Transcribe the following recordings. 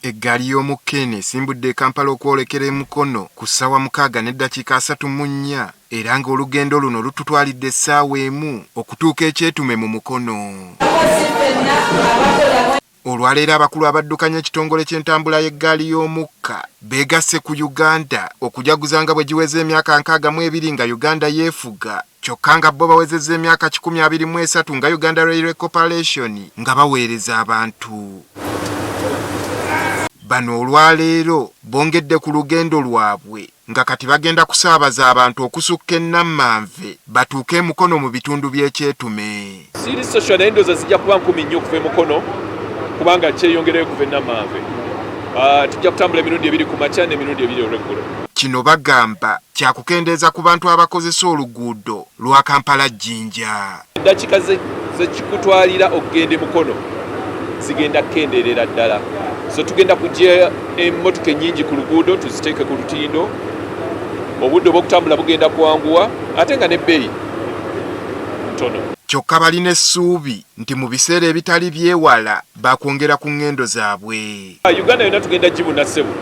Eggaali y'omukka eno esimbudde Kampala okwolekera e Mukono ku ssaawa 6:34 era ng'olugendo luno lututwalidde essaawa emu okutuuka ekyetume mu Mukono. Olwaleero abakulu abaddukanya ekitongole ky'entambula y'eggaali y'omukka beegasse ku Uganda okujaguza nga bwe giweze emyaka 62 nga Uganda yeefuga, kyokka nga bo bawezezza emyaka 23 nga Uganda Railway Corporation nga baweereza abantu. Bano olwaleero bongedde ku lugendo lwabwe nga kati bagenda kusaabaza abantu okusukka e Nammanve batuuke e Mukono mu bitundu by'ekyetume. Siri social endoza zijja kuba 10 okuva e Mukono kubanga kyeyongereyo kuva e Nammanve. Tujja kutambula emirundi 2 ku makya n'emirundi 2 olw'eggulo. Kino bagamba kyakukendeeza ku bantu abakozesa oluguudo lwa Kampala-Jinja. Eddakiika zekikutwalira okugenda e Mukono zigenda kukendeerera ddala. So tugenda kujja emmotoka ennyingi ku luguudo tuziteeke ku lutindo, obudde bw'okutambula bugenda kuwanguwa ate nga n'ebbeeyi ntono. Kyokka balina essuubi nti mu biseera ebitali byewala bakwongera ku ngendo zaabwe. Uganda yonna tugenda gibuna ssebo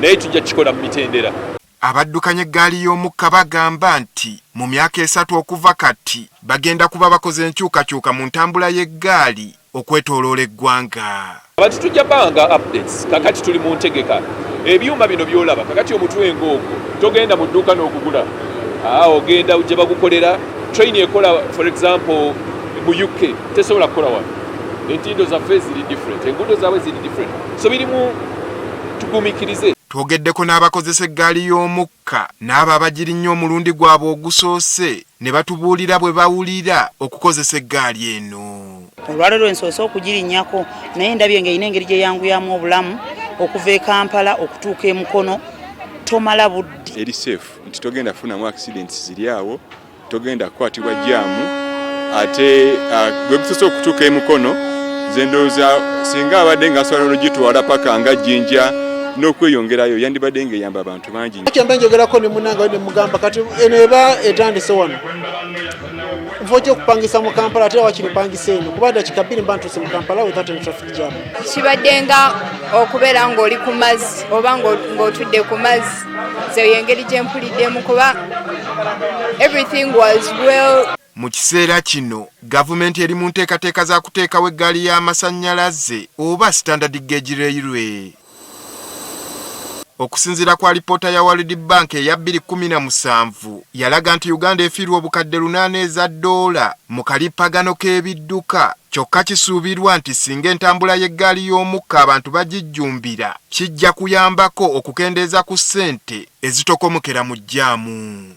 naye tujja kikola mu mitendera. Abaddukanya eggaali y'omukka bagamba nti mu myaka 3 okuva kati bagenda kuba bakoze enkyukakyuka mu ntambula y'eggaali okwetooloola eggwanga. Abantu tujja banga updates kakati tuli mu ntegeka. Ebyuma bino byolaba kakati omutwe ng'ogwo togenda mu dduuka n'okugula. Ogenda ujja bagukolera train ekola for example mu UK tesobola kukola wano. Entindo zaffe ziri different, enguudo zaabwe ziri different. So birimu tugumikirize. Twogeddeko n'abakozesa eggaali y'omukka n'abo abagirinnye omulundi gwabwe ogusoose ne batubuulira bwe bawulira okukozesa eggaali eno. Olwaleero ensoose okugirinnyako naye ndabye ng'erina engeri gye yanguyamu obulamu okuva e Kampala okutuuka e Mukono tomala budde. Eri safe nti togenda kufunamu accidents ziri awo, togenda kukwatibwa jaamu, ate bwe busoose okutuuka e Mukono nze ndowooza singa abadde ng'asobola n'ogitwala paka nga Jinja n'okweyongerayo yandibadde ng'eyamba abantu bangi. Kyemba njogerako ne munnange ne mugamba kati eno eba etandise wano. Mvoje okupangisa mu Kampala ate wakiripangisa eno kuba dakika 2 mba ntuse mu Kampala without any traffic jam. Kibadde nga okubeera ng'oli ku mazzi oba ng'otudde ku mazzi ze yengeri gye mpuliddemu kuba everything was well. Mu kiseera kino gavumenti eri mu nteekateeka za kuteekawo eggaali y'amasannyalaze oba standard gauge railway. Okusinziira kwa lipoota ya World Bank eya 2017 yalaga nti Uganda efiirwa obukadde 8 eza $, mu kalippagano k'ebidduka, kyokka kisuubirwa nti singa entambula y'eggaali y'omukka abantu bagijjumbira kijja kuyambako okukendeeza ku ssente ezitokomokera mu jjaamu.